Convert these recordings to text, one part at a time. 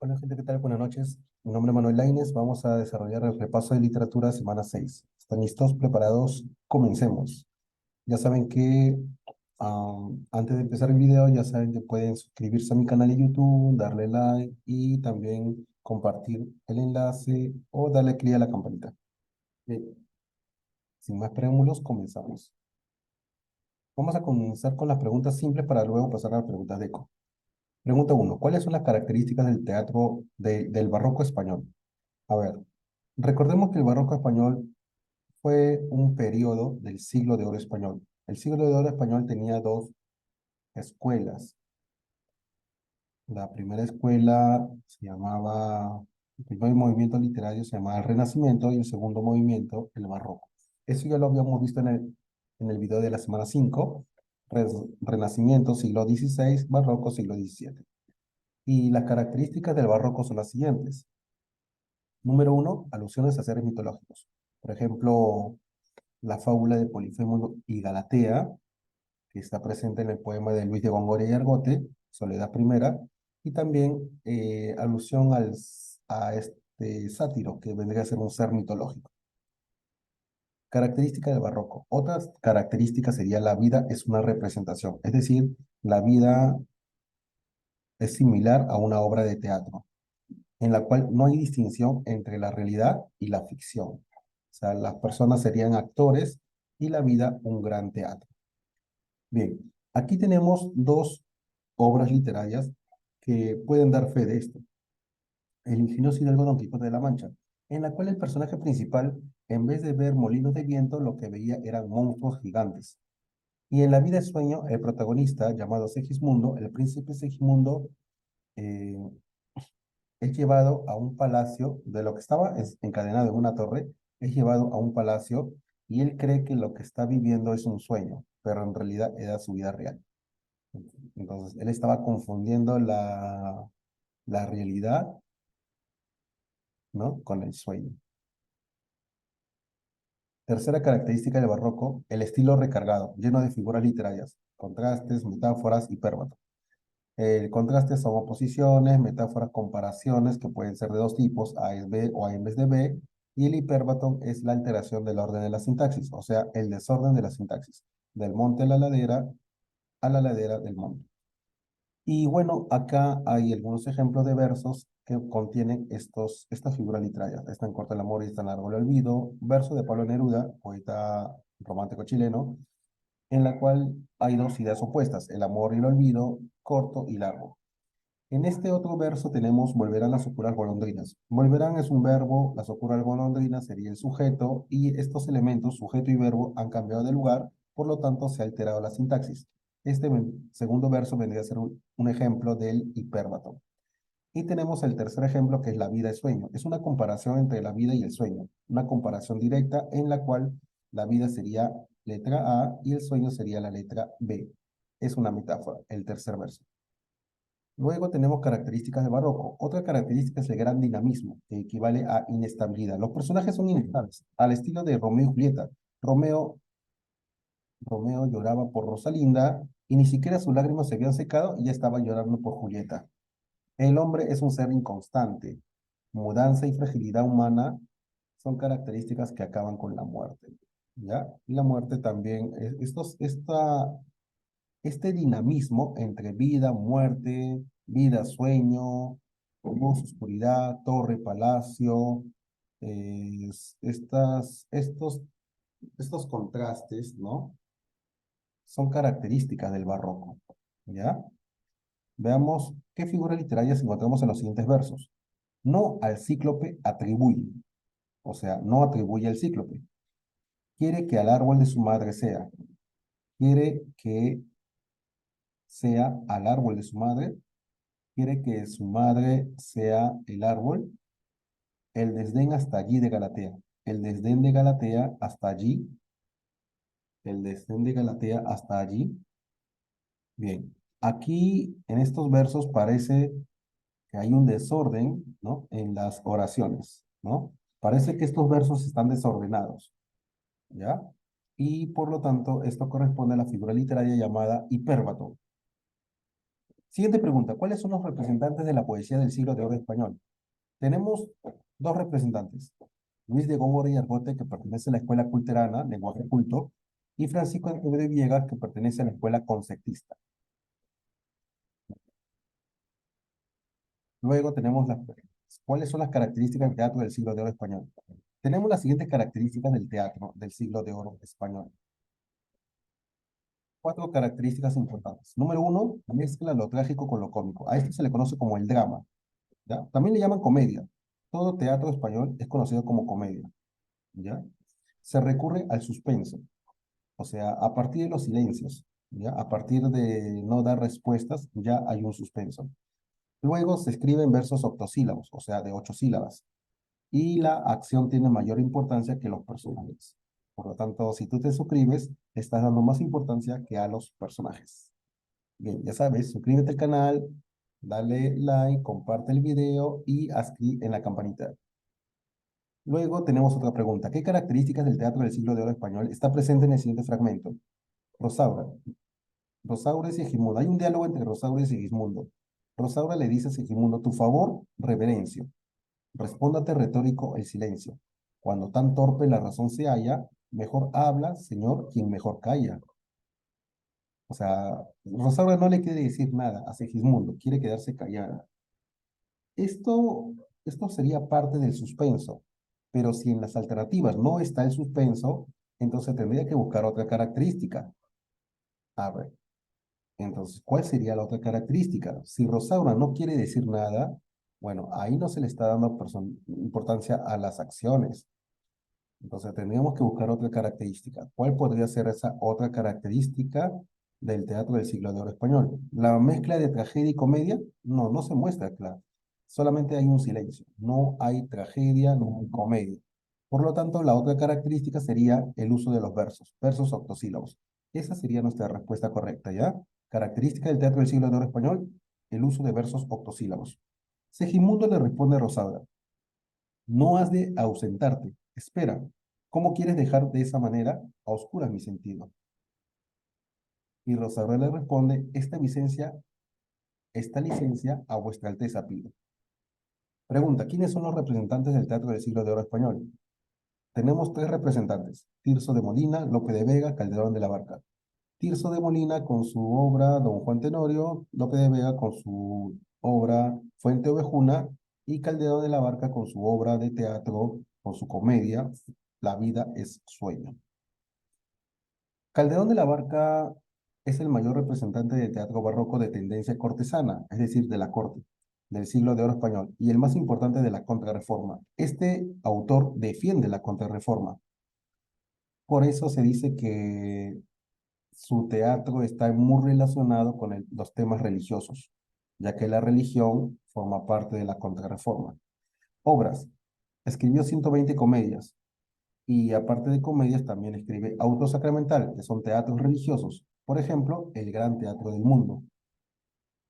Hola gente, ¿qué tal? Buenas noches. Mi nombre es Manuel Lainez. Vamos a desarrollar el repaso de literatura semana 6. ¿Están listos? ¿Preparados? Comencemos. Ya saben que antes de empezar el video, ya saben que pueden suscribirse a mi canal de YouTube, darle like y también compartir el enlace o darle clic a la campanita. Bien, sin más preámbulos, comenzamos. Vamos a comenzar con las preguntas simples para luego pasar a las preguntas de eco. Pregunta uno: ¿cuáles son las características del teatro del barroco español? A ver, recordemos que el barroco español fue un periodo del siglo de oro español. El siglo de oro español tenía dos escuelas. La primera escuela se llamaba, el primer movimiento literario se llamaba el Renacimiento y el segundo movimiento el Barroco. Eso ya lo habíamos visto en el video de la semana 5. Renacimiento siglo XVI, Barroco siglo XVII. Y las características del Barroco son las siguientes. Número uno, alusiones a seres mitológicos. Por ejemplo, la fábula de Polifemo y Galatea, que está presente en el poema de Luis de Góngora y Argote, Soledad Primera, y también alusión a este sátiro, que vendría a ser un ser mitológico. Característica del barroco. Otras características sería la vida es una representación, es decir, la vida es similar a una obra de teatro, en la cual no hay distinción entre la realidad y la ficción. O sea, las personas serían actores y la vida un gran teatro. Bien, aquí tenemos dos obras literarias que pueden dar fe de esto. El ingenioso hidalgo Don Quijote de la Mancha, en la cual el personaje principal, en vez de ver molinos de viento, lo que veía eran monstruos gigantes. Y en La vida de sueño, el protagonista, llamado Segismundo, el príncipe Segismundo, eh, es llevado a un palacio, de lo que estaba encadenado en una torre, es llevado a un palacio y él cree que lo que está viviendo es un sueño, pero en realidad era su vida real. Entonces, él estaba confundiendo la realidad, ¿no? Con el sueño. Tercera característica del barroco, el estilo recargado, lleno de figuras literarias, contrastes, metáforas, hipérbato. El contraste son oposiciones, metáforas, comparaciones, que pueden ser de dos tipos, A es B o A en vez de B, y el hipérbaton es la alteración del orden de la sintaxis, o sea, el desorden de la sintaxis, del monte a la ladera del monte. Y bueno, acá hay algunos ejemplos de versos que contienen estas figuras literarias. Está en Corto el amor y está en Largo el olvido, verso de Pablo Neruda, poeta romántico chileno, en la cual hay dos ideas opuestas, el amor y el olvido, corto y largo. En este otro verso tenemos volverán las oscuras golondrinas. Volverán es un verbo, las oscuras golondrinas sería el sujeto y estos elementos, sujeto y verbo, han cambiado de lugar, por lo tanto se ha alterado la sintaxis. Este segundo verso vendría a ser un ejemplo del hipérbato. Y tenemos el tercer ejemplo que es la vida y sueño. Es una comparación entre la vida y el sueño, una comparación directa en la cual la vida sería letra A y el sueño sería la letra B. Es una metáfora, el tercer verso. Luego tenemos características de barroco. Otra característica es el gran dinamismo, que equivale a inestabilidad. Los personajes son inestables, al estilo de Romeo y Julieta. Romeo, Romeo lloraba por Rosalinda y ni siquiera sus lágrimas se habían secado y ya estaba llorando por Julieta. El hombre es un ser inconstante. Mudanza y fragilidad humana son características que acaban con la muerte. ¿Ya? Y la muerte también, este dinamismo entre vida, muerte, vida, sueño, luz, oscuridad, torre, palacio, estos contrastes, ¿no? Son características del barroco, ¿ya? Veamos qué figuras literarias encontramos en los siguientes versos. No al cíclope atribuye, o sea, no atribuye al cíclope. Quiere que al árbol de su madre sea. Quiere que sea al árbol de su madre. Quiere que su madre sea el árbol. El desdén hasta allí de Galatea. El desdén de Galatea hasta allí. El desdén de Galatea hasta allí. Bien. Aquí en estos versos parece que hay un desorden, ¿no? En las oraciones, ¿no? Parece que estos versos están desordenados, ¿ya? Y por lo tanto, esto corresponde a la figura literaria llamada hipérbato. Siguiente pregunta. ¿Cuáles son los representantes de la poesía del siglo de oro español? Tenemos dos representantes. Luis de Góngora y Argote, que pertenece a la escuela culterana, lenguaje culto, y Francisco de Villegas, que pertenece a la escuela conceptista. Luego tenemos las ¿cuáles son las características del teatro del siglo de oro español? Tenemos las siguientes características del teatro del siglo de oro español. Cuatro características importantes. Número uno, mezcla lo trágico con lo cómico. A esto se le conoce como el drama, ¿ya? También le llaman comedia. Todo teatro español es conocido como comedia, ¿ya? Se recurre al suspenso, o sea, a partir de los silencios, ¿ya? A partir de no dar respuestas, ya hay un suspenso. Luego se escribe en versos octosílabos, o sea, de 8 sílabas. Y la acción tiene mayor importancia que los personajes. Por lo tanto, si tú te suscribes, le estás dando más importancia que a los personajes. Bien, ya sabes, suscríbete al canal, dale like, comparte el video y haz clic en la campanita. Luego tenemos otra pregunta. ¿Qué características del teatro del siglo de oro español está presente en el siguiente fragmento? Rosaura. Rosaura y Sigismundo. Hay un diálogo entre Rosaura y Sigismundo. Rosaura le dice a Sigismundo, tu favor, reverencio. Respóndate retórico el silencio. Cuando tan torpe la razón se halla, mejor habla, señor, quien mejor calla. O sea, Rosaura no le quiere decir nada a Segismundo, quiere quedarse callada. Esto, esto sería parte del suspenso, pero si en las alternativas no está el suspenso, entonces tendría que buscar otra característica. A ver, entonces, ¿cuál sería la otra característica? Si Rosaura no quiere decir nada, bueno, ahí no se le está dando importancia a las acciones. Entonces tendríamos que buscar otra característica. ¿Cuál podría ser esa otra característica del teatro del siglo de oro español? ¿La mezcla de tragedia y comedia? No, no se muestra claro. Solamente hay un silencio. No hay tragedia, no hay comedia. Por lo tanto, la otra característica sería el uso de los versos, versos octosílabos. Esa sería nuestra respuesta correcta, ¿ya? Característica del teatro del siglo de oro español, el uso de versos octosílabos. Segimundo le responde a Rosaura, no has de ausentarte. Espera, ¿cómo quieres dejar de esa manera a oscuras mi sentido? Y Rosario le responde, esta licencia a vuestra alteza pido. Pregunta, ¿quiénes son los representantes del teatro del siglo de oro español? Tenemos tres representantes, Tirso de Molina, Lope de Vega, Calderón de la Barca. Tirso de Molina con su obra Don Juan Tenorio, Lope de Vega con su obra Fuente Ovejuna y Calderón de la Barca con su obra de teatro, con su comedia La vida es sueño. Calderón de la Barca es el mayor representante del teatro barroco de tendencia cortesana, es decir, de la corte, del siglo de oro español, y el más importante de la contrarreforma. Este autor defiende la contrarreforma. Por eso se dice que su teatro está muy relacionado con los temas religiosos, ya que la religión forma parte de la contrarreforma. Obras. Escribió 120 comedias y aparte de comedias también escribe autos sacramental, que son teatros religiosos. Por ejemplo, el Gran Teatro del Mundo.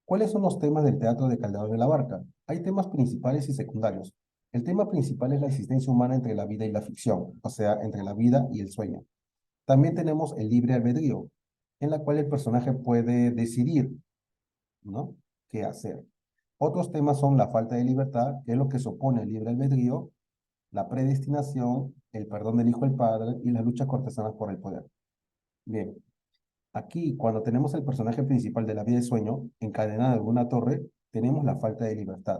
¿Cuáles son los temas del teatro de Calderón de la Barca? Hay temas principales y secundarios. El tema principal es la existencia humana entre la vida y la ficción, o sea, entre la vida y el sueño. También tenemos el libre albedrío, en la cual el personaje puede decidir, ¿no? ¿Qué hacer? Otros temas son la falta de libertad, que es lo que se opone al libre albedrío, la predestinación, el perdón del hijo al padre y las luchas cortesanas por el poder. Bien, aquí cuando tenemos el personaje principal de la vida de sueño encadenado en una torre, tenemos la falta de libertad.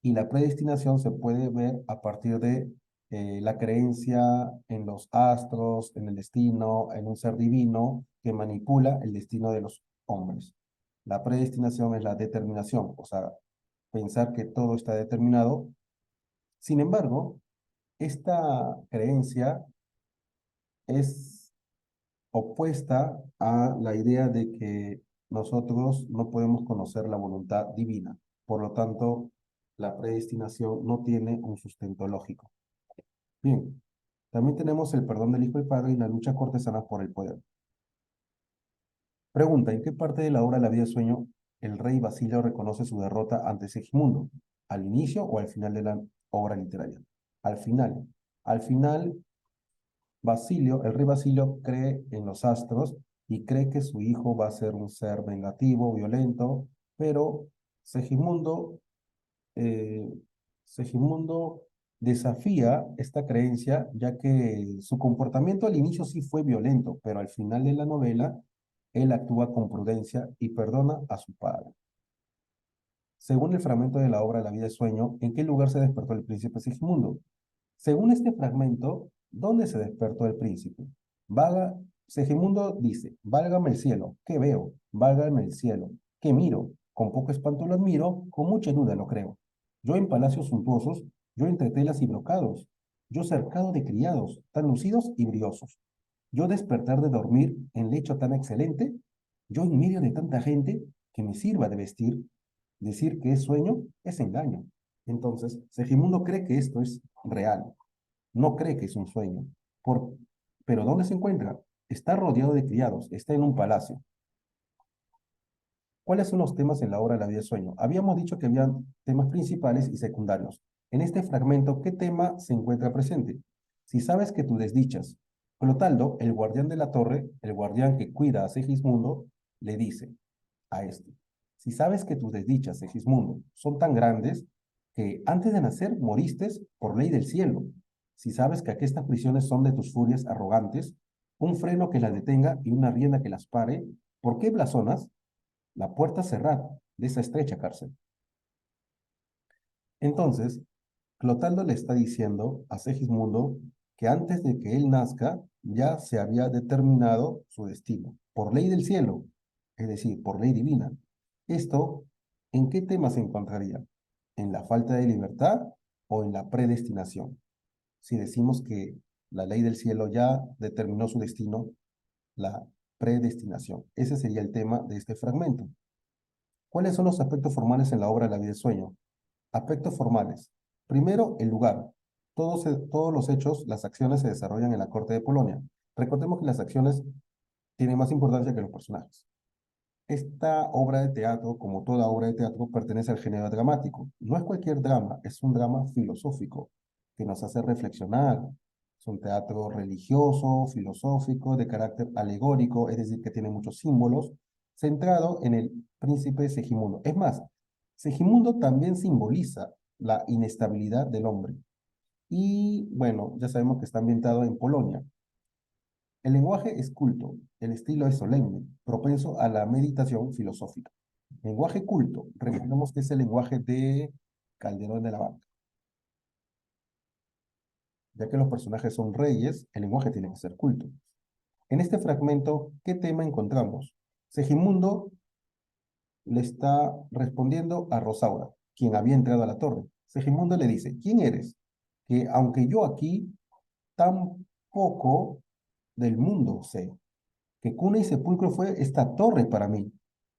Y la predestinación se puede ver a partir de la creencia en los astros, en el destino, en un ser divino que manipula el destino de los hombres. La predestinación es la determinación, o sea, pensar que todo está determinado. Sin embargo, esta creencia es opuesta a la idea de que nosotros no podemos conocer la voluntad divina. Por lo tanto, la predestinación no tiene un sustento lógico. Bien, también tenemos el perdón del hijo y padre y la lucha cortesana por el poder. Pregunta, ¿en qué parte de la obra La vida de sueño el rey Basilio reconoce su derrota ante Segismundo? ¿Al inicio o al final de la obra literaria? Al final. Al final, Basilio, el rey Basilio cree en los astros y cree que su hijo va a ser un ser vengativo, violento, pero Segismundo, eh, Segismundo desafía esta creencia, ya que su comportamiento al inicio sí fue violento, pero al final de la novela, él actúa con prudencia y perdona a su padre. Según el fragmento de la obra La vida de sueño, ¿en qué lugar se despertó el príncipe Segismundo? Según este fragmento, ¿dónde se despertó el príncipe? Vaga, Segimundo dice, válgame el cielo, ¿qué veo? Válgame el cielo, ¿qué miro? Con poco espanto lo admiro, con mucha duda lo creo. Yo en palacios suntuosos, yo entre telas y brocados, yo cercado de criados, tan lucidos y briosos. Yo despertar de dormir en lecho tan excelente, yo en medio de tanta gente que me sirva de vestir, decir que es sueño es engaño. Entonces, Segimundo cree que esto es real, no cree que es un sueño. Por... Pero ¿dónde se encuentra? Está rodeado de criados, está en un palacio. ¿Cuáles son los temas en la obra La vida de sueño? Habíamos dicho que había temas principales y secundarios. En este fragmento, ¿qué tema se encuentra presente? Si sabes que tus desdichas. Clotaldo, el guardián de la torre, el guardián que cuida a Segismundo, le dice a este, si sabes que tus desdichas, Segismundo, son tan grandes que antes de nacer moriste por ley del cielo, si sabes que aquestas prisiones son de tus furias arrogantes, un freno que las detenga y una rienda que las pare, ¿por qué blasonas? La puerta cerrada de esa estrecha cárcel. Entonces, Clotaldo le está diciendo a Segismundo que antes de que él nazca ya se había determinado su destino, por ley del cielo, es decir, por ley divina. Esto, ¿en qué tema se encontraría? ¿En la falta de libertad o en la predestinación? Si decimos que la ley del cielo ya determinó su destino, la predestinación. Ese sería el tema de este fragmento. ¿Cuáles son los aspectos formales en la obra La vida de sueño? Aspectos formales. Primero, el lugar. Todos los hechos, las acciones se desarrollan en la corte de Polonia. Recordemos que las acciones tienen más importancia que los personajes. Esta obra de teatro, como toda obra de teatro, pertenece al género dramático. No es cualquier drama, es un drama filosófico que nos hace reflexionar. Es un teatro religioso, filosófico, de carácter alegórico, es decir, que tiene muchos símbolos, centrado en el príncipe Segimundo. Es más, Segimundo también simboliza la inestabilidad del hombre. Y bueno, ya sabemos que está ambientado en Polonia. El lenguaje es culto, el estilo es solemne, propenso a la meditación filosófica. Lenguaje culto, recordemos que es el lenguaje de Calderón de la Barca. Ya que los personajes son reyes, el lenguaje tiene que ser culto. En este fragmento, ¿qué tema encontramos? Segimundo le está respondiendo a Rosaura, quien había entrado a la torre. Segimundo le dice, ¿quién eres? Que aunque yo aquí tan poco del mundo sé, que cuna y sepulcro fue esta torre para mí.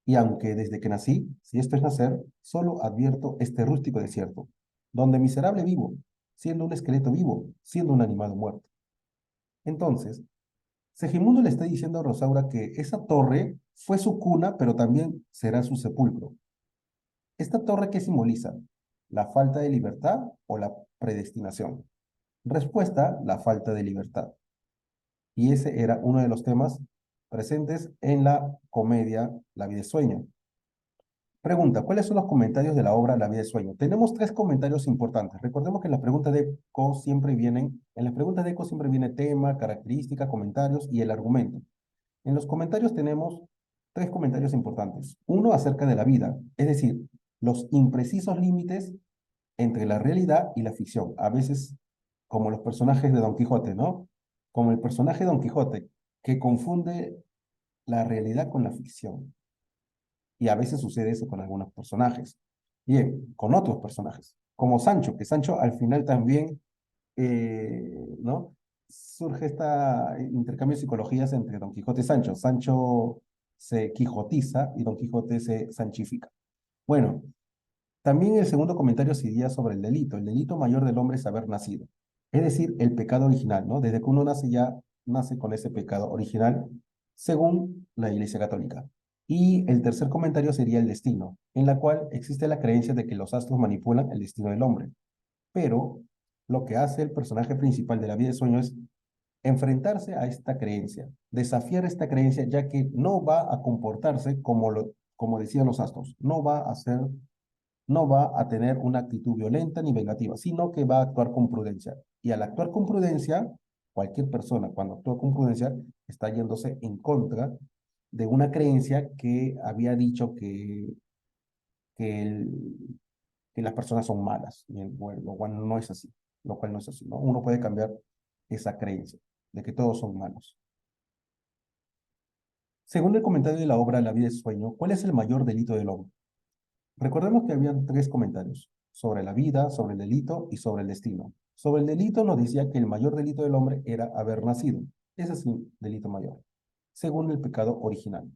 Y aunque desde que nací, si esto es nacer, solo advierto este rústico desierto, donde miserable vivo, siendo un esqueleto vivo, siendo un animal muerto. Entonces, Segimundo le está diciendo a Rosaura que esa torre fue su cuna, pero también será su sepulcro. ¿Esta torre qué simboliza? ¿La falta de libertad o la predestinación? Respuesta, la falta de libertad. Y ese era uno de los temas presentes en la comedia La vida es sueño. Pregunta, ¿cuáles son los comentarios de la obra La vida es sueño? Tenemos tres comentarios importantes. Recordemos que en las preguntas de ECO siempre vienen, en las preguntas de ECO siempre viene tema, característica, comentarios y el argumento. En los comentarios tenemos tres comentarios importantes. Uno acerca de la vida, es decir, los imprecisos límites entre la realidad y la ficción. A veces, como los personajes de Don Quijote, ¿no? Como el personaje de Don Quijote, que confunde la realidad con la ficción. Y a veces sucede eso con algunos personajes. Bien, con otros personajes, como Sancho, que Sancho al final también, ¿no? Surge esta intercambio de psicologías entre Don Quijote y Sancho. Sancho se quijotiza y Don Quijote se sanchifica. Bueno, también el segundo comentario sería sobre el delito. El delito mayor del hombre es haber nacido. Es decir, el pecado original, ¿no? Desde que uno nace ya nace con ese pecado original, según la Iglesia Católica. Y el tercer comentario sería el destino, en la cual existe la creencia de que los astros manipulan el destino del hombre. Pero lo que hace el personaje principal de La vida de sueño es enfrentarse a esta creencia, desafiar esta creencia, ya que no va a comportarse como como decían los astros, no va a tener una actitud violenta ni vengativa, sino que va a actuar con prudencia. Y al actuar con prudencia, cualquier persona cuando actúa con prudencia está yéndose en contra de una creencia que había dicho que, el- que las personas son malas, bueno, lo cual no es así, lo cual no es así, ¿no? Uno puede cambiar esa creencia de que todos son malos. Según el comentario de la obra La vida es sueño, ¿cuál es el mayor delito del hombre? Recordemos que habían tres comentarios, sobre la vida, sobre el delito y sobre el destino. Sobre el delito nos decía que el mayor delito del hombre era haber nacido. Ese es el delito mayor, según el pecado original.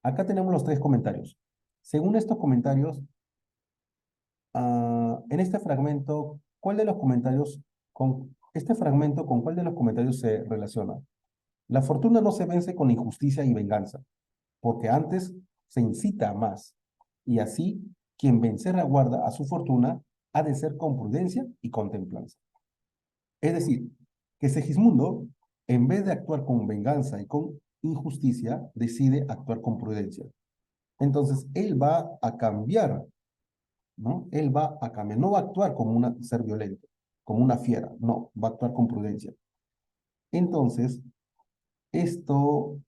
Acá tenemos los tres comentarios. Según estos comentarios, en este fragmento, ¿cuál de los comentarios, con este fragmento, con cuál de los comentarios se relaciona? La fortuna no se vence con injusticia y venganza, porque antes se incita a más. Y así, quien vencer aguarda a su fortuna ha de ser con prudencia y con templanza. Es decir, que Segismundo, en vez de actuar con venganza y con injusticia, decide actuar con prudencia. Entonces, él va a cambiar, ¿no? Él va a cambiar, no va a actuar como un ser violento, como una fiera, no, va a actuar con prudencia. Entonces, Esto,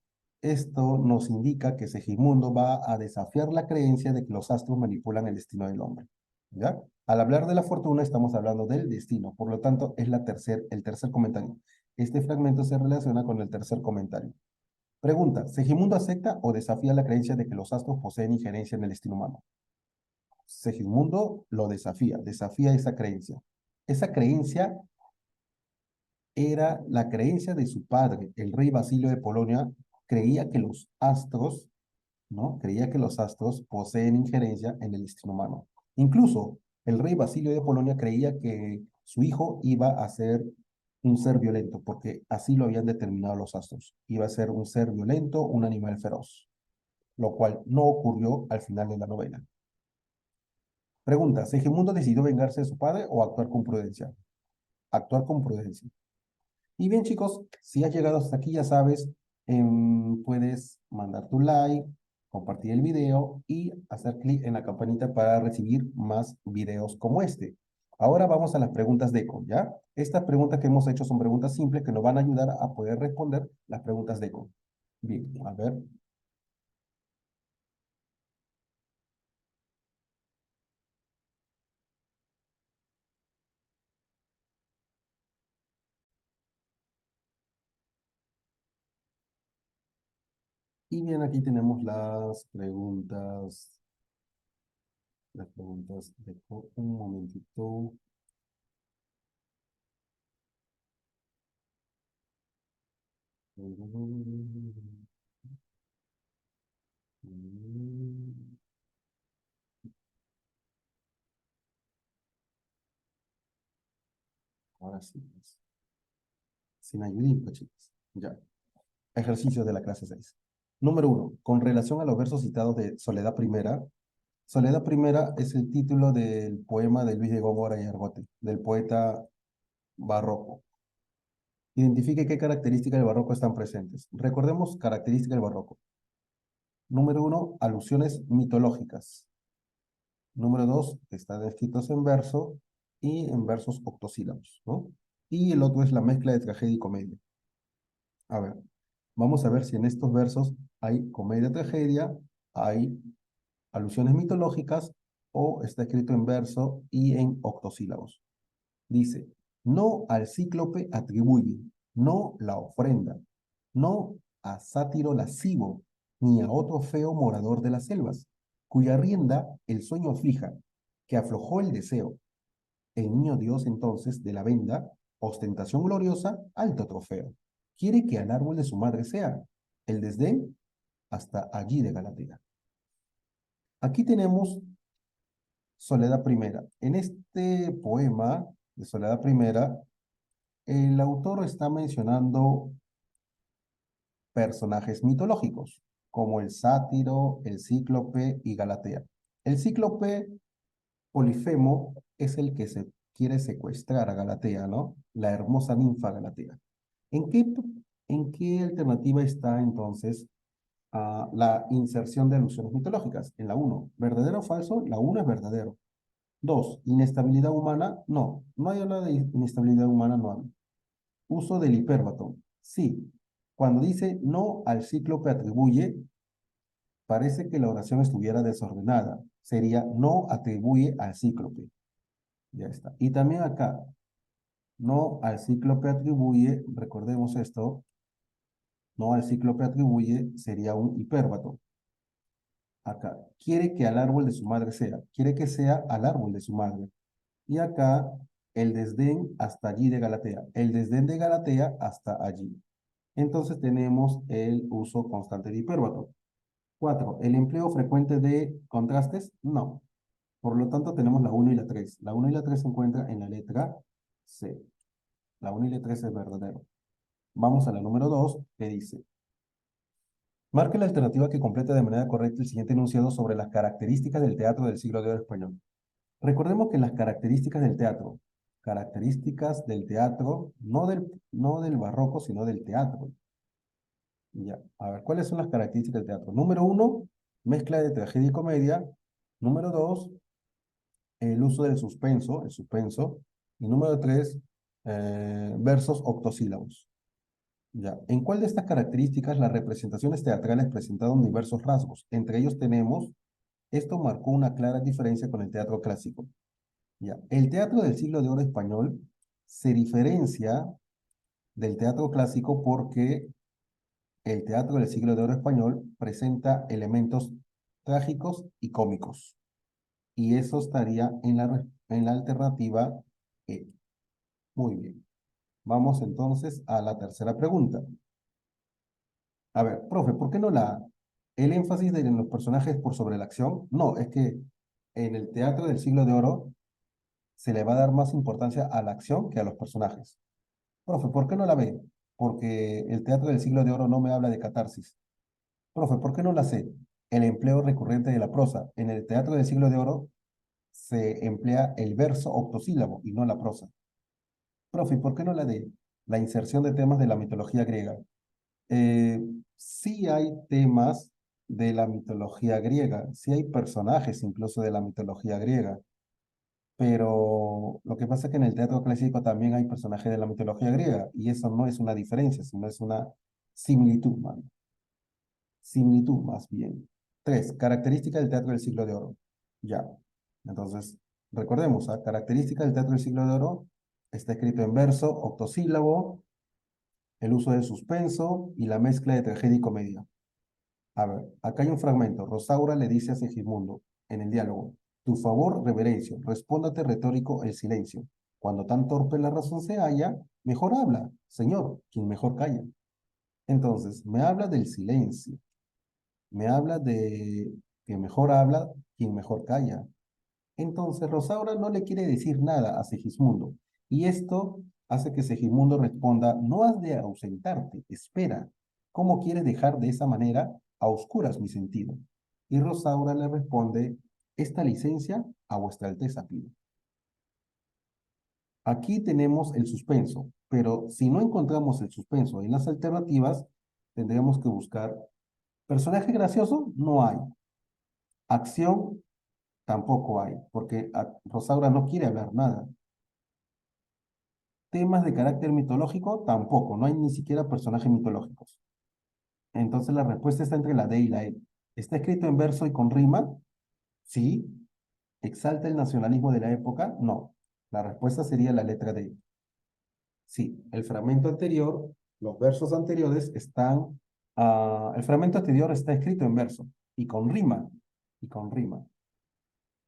esto nos indica que Segismundo va a desafiar la creencia de que los astros manipulan el destino del hombre. ¿Ya? Al hablar de la fortuna, estamos hablando del destino. Por lo tanto, es el tercer comentario. Este fragmento se relaciona con el tercer comentario. Pregunta, ¿Segismundo acepta o desafía la creencia de que los astros poseen injerencia en el destino humano? Segismundo lo desafía, desafía esa creencia. Esa creencia era la creencia de su padre, el rey Basilio de Polonia, creía que los astros, ¿no? Creía que los astros poseen injerencia en el destino humano. Incluso el rey Basilio de Polonia creía que su hijo iba a ser un ser violento, porque así lo habían determinado los astros. Iba a ser un ser violento, un animal feroz, lo cual no ocurrió al final de la novela. Pregunta, ¿Segismundo decidió vengarse de su padre o actuar con prudencia? Actuar con prudencia. Y bien, chicos, si has llegado hasta aquí, ya sabes, puedes mandar tu like, compartir el video y hacer clic en la campanita para recibir más videos como este. Ahora vamos a las preguntas de ECO, ¿ya? Estas preguntas que hemos hecho son preguntas simples que nos van a ayudar a poder responder las preguntas de ECO. Bien, a ver. Y bien, aquí tenemos las preguntas de ECO. Un momentito. Ahora sí, pues. Sin ayudita, chicos. Ya. Ejercicios de la clase 6. Número 1. Con relación a los versos citados de Soledad Primera. Soledad Primera es el título del poema de Luis de Góngora y Argote, del poeta barroco. Identifique qué características del barroco están presentes. Recordemos características del barroco. Número 1. Alusiones mitológicas. Número 2. Están escritos en verso y en versos octosílabos, ¿no? Y el otro es la mezcla de tragedia y comedia. A ver, vamos a ver si en estos versos hay comedia-tragedia, hay alusiones mitológicas o está escrito en verso y en octosílabos. Dice, no al cíclope atribuye, no la ofrenda, no a sátiro lascivo, ni a otro feo morador de las selvas, cuya rienda el sueño fija, que aflojó el deseo. El niño Dios entonces de la venda, ostentación gloriosa, alto trofeo. Quiere que al árbol de su madre sea, el desdén hasta allí de Galatea. Aquí tenemos Soledad Primera. En este poema de Soledad Primera, el autor está mencionando personajes mitológicos, como el sátiro, el cíclope y Galatea. El cíclope Polifemo es el que se quiere secuestrar a Galatea, ¿no? La hermosa ninfa Galatea. ¿En qué, en qué alternativa está entonces la inserción de alusiones mitológicas. En la uno, ¿verdadero o falso? La uno es verdadero. Dos, inestabilidad humana. No, no hay habla de inestabilidad humana, no habla. Uso del hipérbato. Sí. Cuando dice no al cíclope atribuye, parece que la oración estuviera desordenada. Sería no atribuye al cíclope. Ya está. Y también acá, no al cíclope atribuye, recordemos esto, no al cíclope atribuye sería un hipérbato. Acá, quiere que al árbol de su madre sea, quiere que sea al árbol de su madre. Y acá, el desdén hasta allí de Galatea, el desdén de Galatea hasta allí. Entonces tenemos el uso constante de hipérbato. Cuatro, el empleo frecuente de contrastes, no. Por lo tanto, tenemos la uno y la 3. La uno y la 3 se encuentran en la letra C. La uno y la 3 es verdadero. Vamos a la número 2, que dice, marque la alternativa que complete de manera correcta el siguiente enunciado sobre las características del teatro del siglo de oro español. Recordemos que las características del teatro, no del barroco, sino del teatro. Ya, a ver, ¿cuáles son las características del teatro? Número uno, mezcla de tragedia y comedia. Número dos, el uso del suspenso, el suspenso. Y número tres, versos octosílabos. Ya, ¿en cuál de estas características las representaciones teatrales presentaron diversos rasgos? Entre ellos tenemos, esto marcó una clara diferencia con el teatro clásico. Ya, el teatro del siglo de oro español se diferencia del teatro clásico porque el teatro del siglo de oro español presenta elementos trágicos y cómicos. Y eso estaría en la alternativa E. Muy bien. Vamos entonces a la tercera pregunta. A ver, profe, ¿por qué no la A? ¿El énfasis de los personajes por sobre la acción? No, es que en el teatro del siglo de oro se le va a dar más importancia a la acción que a los personajes. Profe, ¿por qué no la B? Porque el teatro del siglo de oro no me habla de catarsis. Profe, ¿por qué no la C? El empleo recurrente de la prosa. En el teatro del siglo de oro se emplea el verso octosílabo y no la prosa. Profe, ¿por qué no la D? La inserción de temas de la mitología griega. Eh, sí hay temas de la mitología griega, sí hay personajes incluso de la mitología griega, pero lo que pasa es que en el teatro clásico también hay personajes de la mitología griega y eso no es una diferencia, sino es una similitud, man. Similitud más bien. Tres, características del teatro del siglo de oro. Ya. Entonces, recordemos, característica del teatro del siglo de oro está escrito en verso, octosílabo, el uso del suspenso y la mezcla de tragedia y comedia. A ver, acá hay un fragmento. Rosaura le dice a Segismundo en el diálogo, tu favor, reverencio, respóndate retórico el silencio. Cuando tan torpe la razón se halla, mejor habla, señor, quien mejor calla. Entonces, me habla del silencio, me habla de que mejor habla quien mejor calla. Entonces Rosaura no le quiere decir nada a Segismundo, y esto hace que Segismundo responda, no has de ausentarte, espera. ¿Cómo quieres dejar de esa manera a oscuras mi sentido? Y Rosaura le responde, esta licencia a vuestra alteza pido. Aquí tenemos el suspenso, pero si no encontramos el suspenso en las alternativas, tendremos que buscar personaje gracioso, no hay. Acción, tampoco hay, porque Rosaura no quiere hablar nada. Temas de carácter mitológico, tampoco, no hay ni siquiera personajes mitológicos. Entonces la respuesta está entre la D y la E. ¿Está escrito en verso y con rima? Sí. ¿Exalta el nacionalismo de la época? No. La respuesta sería la letra D. Sí, el fragmento anterior, los versos anteriores están, el fragmento anterior está escrito en verso y con rima, y con rima.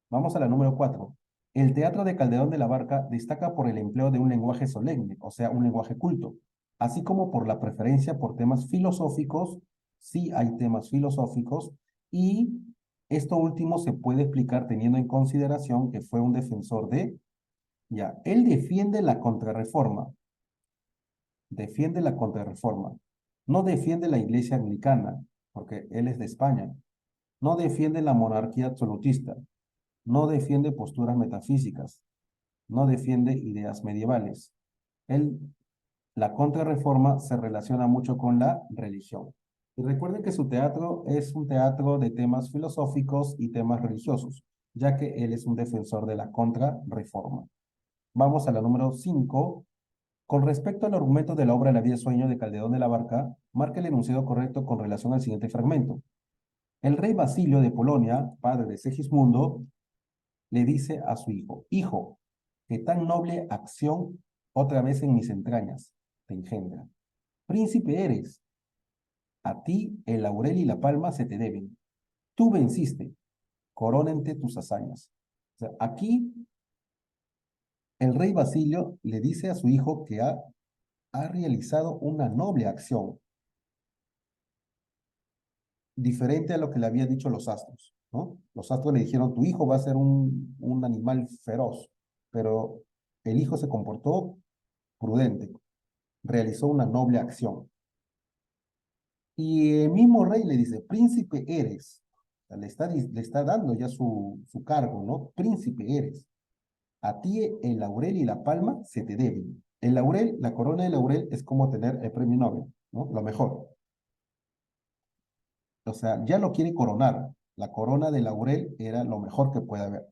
Vamos a la número 4. El teatro de Calderón de la Barca destaca por el empleo de un lenguaje solemne, o sea, un lenguaje culto, así como por la preferencia por temas filosóficos, sí hay temas filosóficos, y esto último se puede explicar teniendo en consideración que fue un defensor ya, él defiende la contrarreforma, no defiende la iglesia anglicana, porque él es de España, no defiende la monarquía absolutista, no defiende posturas metafísicas, no defiende ideas medievales. Él, la contrarreforma se relaciona mucho con la religión. Y recuerden que su teatro es un teatro de temas filosóficos y temas religiosos, ya que él es un defensor de la contrarreforma. Vamos a la número 5. Con respecto al argumento de la obra La vida y sueño de Calderón de la Barca, marca el enunciado correcto con relación al siguiente fragmento. El rey Basilio de Polonia, padre de Segismundo, le dice a su hijo, hijo, que tan noble acción otra vez en mis entrañas te engendra. Príncipe eres, a ti el laurel y la palma se te deben. Tú venciste, corónente tus hazañas. O sea, aquí el rey Basilio le dice a su hijo que ha realizado una noble acción, diferente a lo que le había dicho los astros, ¿no? Los astros le dijeron, tu hijo va a ser un animal feroz, pero el hijo se comportó prudente, realizó una noble acción. Y el mismo rey le dice, príncipe eres. O sea, le está dando ya su cargo, ¿no? Príncipe eres. A ti el laurel y la palma se te deben. El laurel, la corona de laurel es como tener el premio Nobel, ¿no? Lo mejor. O sea, ya lo quiere coronar. La corona de laurel era lo mejor que puede haber.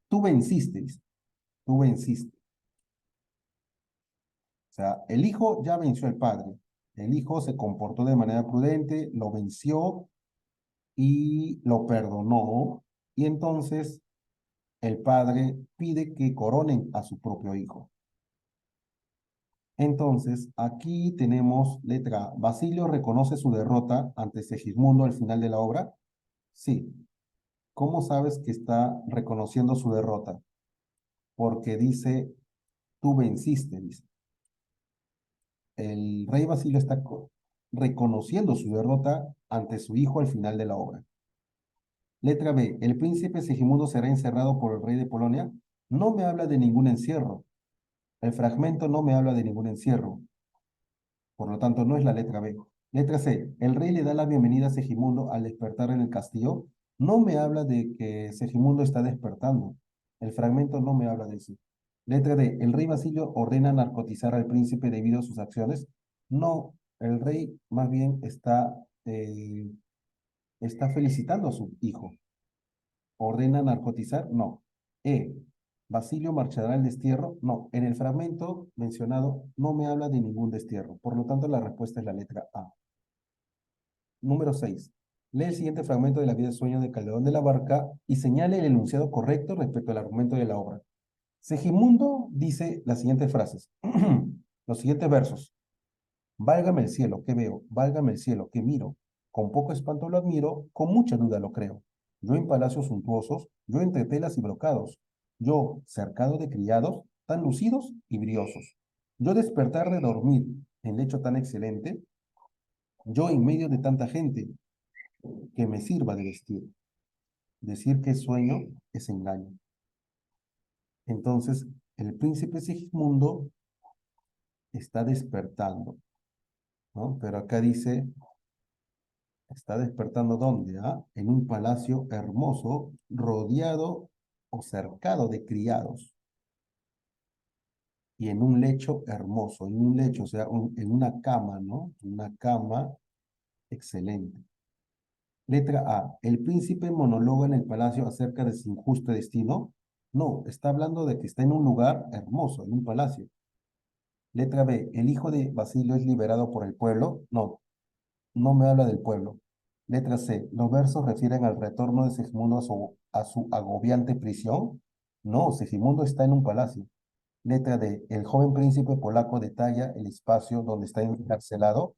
Tú venciste, dice, tú venciste. O sea, el hijo ya venció al padre. El hijo se comportó de manera prudente, lo venció y lo perdonó. Y entonces el padre pide que coronen a su propio hijo. Entonces, aquí tenemos letra A. ¿Basilio reconoce su derrota ante Segismundo al final de la obra? Sí. ¿Cómo sabes que está reconociendo su derrota? Porque dice, tú venciste, dice. El rey Basilio está reconociendo su derrota ante su hijo al final de la obra. Letra B. ¿El príncipe Segismundo será encerrado por el rey de Polonia? No me habla de ningún encierro. El fragmento no me habla de ningún encierro. Por lo tanto, no es la letra B. Letra C. El rey le da la bienvenida a Segimundo al despertar en el castillo. No me habla de que Segimundo está despertando. El fragmento no me habla de eso. Letra D. El rey Basilio ordena narcotizar al príncipe debido a sus acciones. No, el rey más bien está felicitando a su hijo. ¿Ordena narcotizar? No. E. ¿Basilio marchará al destierro? No. En el fragmento mencionado no me habla de ningún destierro. Por lo tanto, la respuesta es la letra A. Número 6. Lee el siguiente fragmento de la vida de sueño de Calderón de la Barca y señale el enunciado correcto respecto al argumento de la obra. Segimundo dice las siguientes frases, los siguientes versos. Válgame el cielo, ¿qué veo? Válgame el cielo, ¿qué miro? Con poco espanto lo admiro, con mucha duda lo creo. Yo en palacios suntuosos, yo entre telas y brocados, yo cercado de criados, tan lucidos y briosos. Yo despertar de dormir en lecho tan excelente, yo en medio de tanta gente que me sirva de vestir. Decir que es sueño es engaño. Entonces, el príncipe Sigismundo está despertando, ¿no? Pero acá dice, está despertando ¿dónde? ¿Ah? En un palacio hermoso, rodeado o cercado de criados, y en un lecho hermoso, en un lecho, o sea, en una cama, ¿no? Una cama excelente. Letra A. ¿El príncipe monóloga en el palacio acerca de su injusto destino? No, está hablando de que está en un lugar hermoso, en un palacio. Letra B. ¿El hijo de Basilio es liberado por el pueblo? No, no me habla del pueblo. Letra C. ¿Los versos refieren al retorno de Segismundo a su agobiante prisión? No, Segismundo está en un palacio. Letra D. ¿El joven príncipe polaco detalla el espacio donde está encarcelado?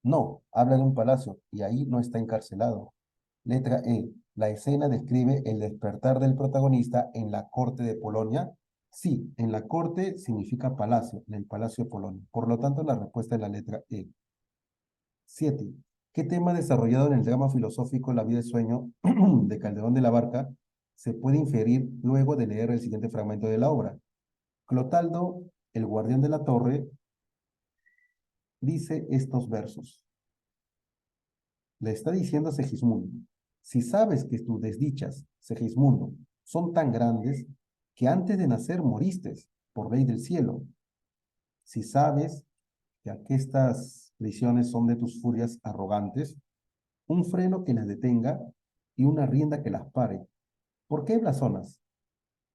No, habla de un palacio y ahí no está encarcelado. Letra E. ¿La escena describe el despertar del protagonista en la corte de Polonia? Sí, en la corte significa palacio, en el palacio de Polonia. Por lo tanto, la respuesta es la letra E. 7. ¿Qué tema desarrollado en el drama filosófico La vida y sueño de Calderón de la Barca se puede inferir luego de leer el siguiente fragmento de la obra? Clotaldo, el guardián de la torre, dice estos versos. Le está diciendo a Segismundo, si sabes que tus desdichas, Segismundo, son tan grandes que antes de nacer moriste por ley del cielo, si sabes que prisiones son de tus furias arrogantes, un freno que las detenga y una rienda que las pare. ¿Por qué blasonas?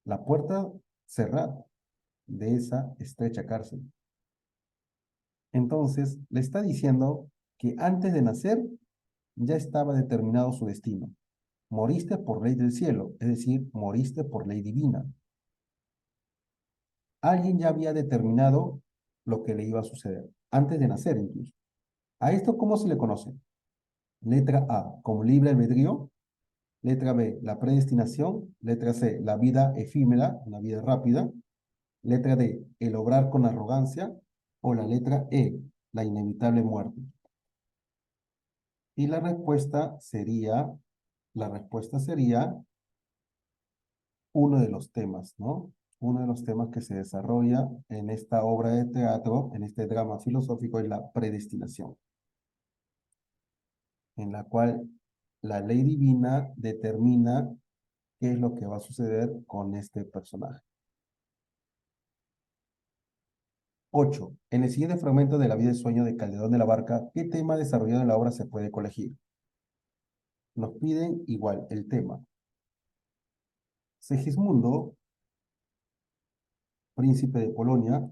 La puerta cerrada de esa estrecha cárcel. Entonces, le está diciendo que antes de nacer ya estaba determinado su destino. Moriste por ley del cielo, es decir, moriste por ley divina. Alguien ya había determinado lo que le iba a suceder, antes de nacer incluso. ¿A esto cómo se le conoce? Letra A, como libre albedrío. Letra B, la predestinación. Letra C, la vida efímera, una vida rápida. Letra D, el obrar con arrogancia. O la letra E, la inevitable muerte. Y la respuesta sería uno de los temas, ¿no? Uno de los temas que se desarrolla en esta obra de teatro, en este drama filosófico, es la predestinación, en la cual la ley divina determina qué es lo que va a suceder con este personaje. 8. En el siguiente fragmento de la vida y sueño de Calderón de la Barca, ¿qué tema desarrollado en la obra se puede colegir? Nos piden igual el tema. Segismundo, príncipe de Polonia,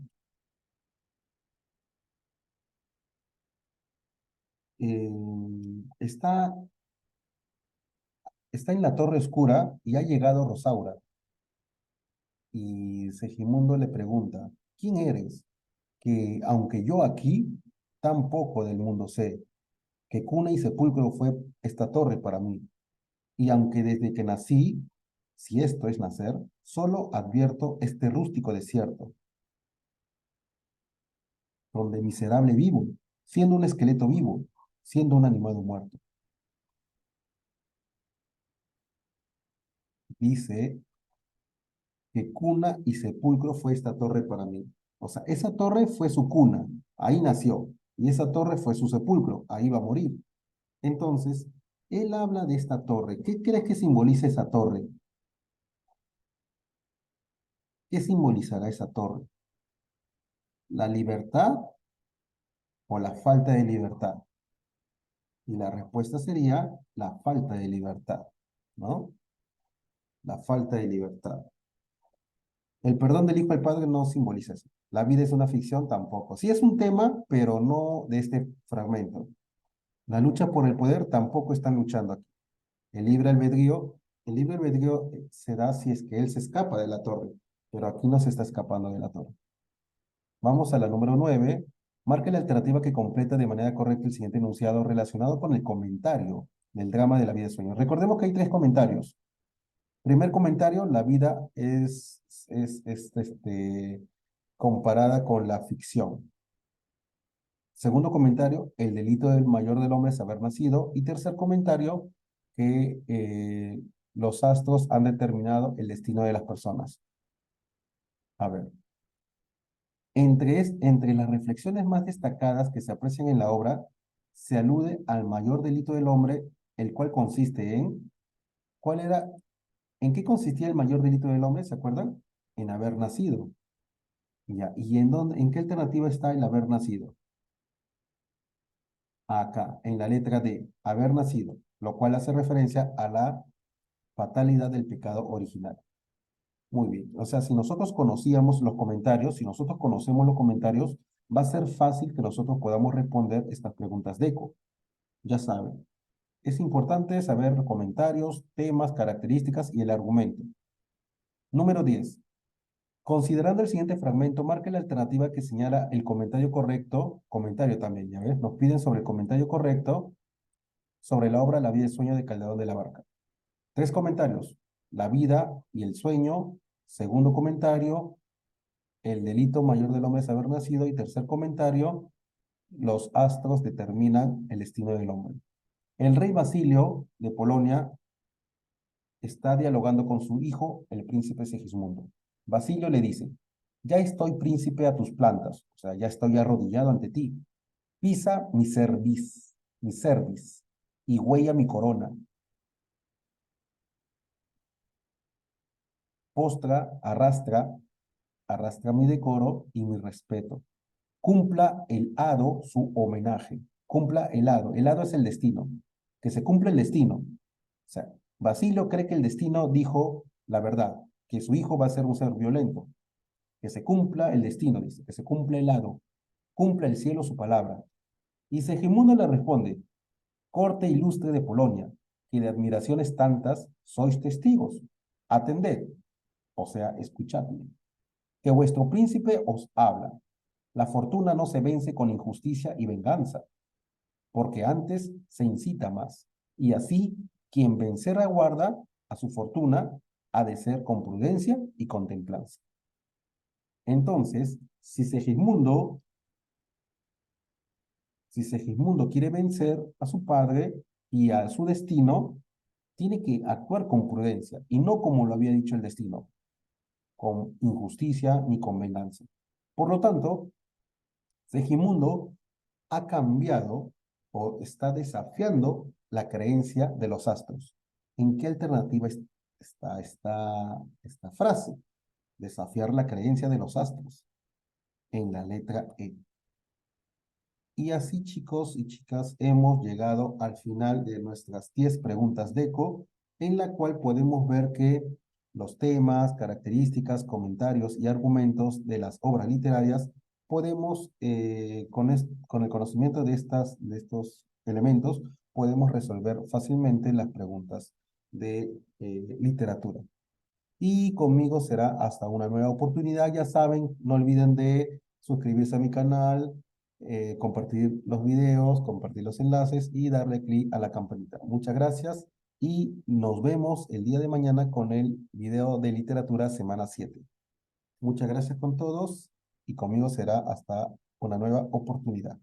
está en la Torre Oscura y ha llegado Rosaura. Y Segismundo le pregunta, ¿quién eres? Que aunque yo aquí tan poco del mundo sé, que cuna y sepulcro fue esta torre para mí. Y aunque desde que nací, si esto es nacer, solo advierto este rústico desierto, donde miserable vivo, siendo un esqueleto vivo, siendo un animado muerto. Dice que cuna y sepulcro fue esta torre para mí. O sea, esa torre fue su cuna, ahí nació, y esa torre fue su sepulcro, ahí va a morir. Entonces, él habla de esta torre. ¿Qué crees que simboliza esa torre? ¿Qué simbolizará esa torre? ¿La libertad o la falta de libertad? Y la respuesta sería la falta de libertad, ¿no? La falta de libertad. El perdón del hijo al padre no simboliza eso. La vida es una ficción tampoco. Sí es un tema, pero no de este fragmento. La lucha por el poder tampoco están luchando aquí. El libre albedrío, el libre albedrío se da si es que él se escapa de la torre, pero aquí no se está escapando de la torre. Vamos a la número 9. Marque la alternativa que completa de manera correcta el siguiente enunciado relacionado con el comentario del drama de la vida de sueño. Recordemos que hay tres comentarios. Primer comentario, la vida es comparada con la ficción. Segundo comentario, el delito del mayor del hombre es haber nacido. Y tercer comentario, que los astros han determinado el destino de las personas. A ver, entre las reflexiones más destacadas que se aprecian en la obra, se alude al mayor delito del hombre, el cual consiste ¿cuál era, en qué consistía el mayor delito del hombre? ¿Se acuerdan? En haber nacido. Ya, ¿y en qué alternativa está el haber nacido? Acá, en la letra D, haber nacido, lo cual hace referencia a la fatalidad del pecado original. Muy bien, o sea, si nosotros conocíamos los comentarios, si nosotros conocemos los comentarios, va a ser fácil que nosotros podamos responder estas preguntas de eco. Ya saben, es importante saber los comentarios, temas, características y el argumento. Número 10. Considerando el siguiente fragmento, marque la alternativa que señala el comentario correcto, comentario también, ya ves, nos piden sobre el comentario correcto sobre la obra La vida y el sueño de Calderón de la Barca. Tres comentarios, la vida y el sueño. Segundo comentario, el delito mayor del hombre es haber nacido. Y tercer comentario, los astros determinan el destino del hombre. El rey Basilio de Polonia está dialogando con su hijo, el príncipe Segismundo. Basilio le dice, ya estoy príncipe a tus plantas, o sea, ya estoy arrodillado ante ti. Pisa mi cerviz, y huella mi corona. Postra, arrastra mi decoro y mi respeto. Cumpla el hado su homenaje. Cumpla el hado. El hado es el destino. Que se cumpla el destino. O sea, Basilio cree que el destino dijo la verdad, que su hijo va a ser un ser violento. Que se cumpla el destino, dice, que se cumpla el hado. Cumpla el cielo su palabra. Y Segismundo le responde, corte ilustre de Polonia, que de admiraciones tantas sois testigos. Atended, o sea, escuchadme, que vuestro príncipe os habla. La fortuna no se vence con injusticia y venganza, porque antes se incita más. Y así, quien vencer aguarda a su fortuna ha de ser con prudencia y con templanza. Entonces, si Segismundo quiere vencer a su padre y a su destino, tiene que actuar con prudencia y no como lo había dicho el destino, con injusticia ni con venganza. Por lo tanto, Segismundo ha cambiado o está desafiando la creencia de los astros. ¿En qué alternativa está esta frase? Desafiar la creencia de los astros. En la letra E. Y así, chicos y chicas, hemos llegado al final de nuestras 10 preguntas de ECO, en la cual podemos ver que los temas, características, comentarios y argumentos de las obras literarias podemos, con el conocimiento de estos elementos, podemos resolver fácilmente las preguntas de literatura. Y conmigo será hasta una nueva oportunidad. Ya saben, no olviden de suscribirse a mi canal, compartir los videos, compartir los enlaces y darle clic a la campanita. Muchas gracias y nos vemos el día de mañana con el video de literatura semana 7. Muchas gracias con todos y conmigo será hasta una nueva oportunidad.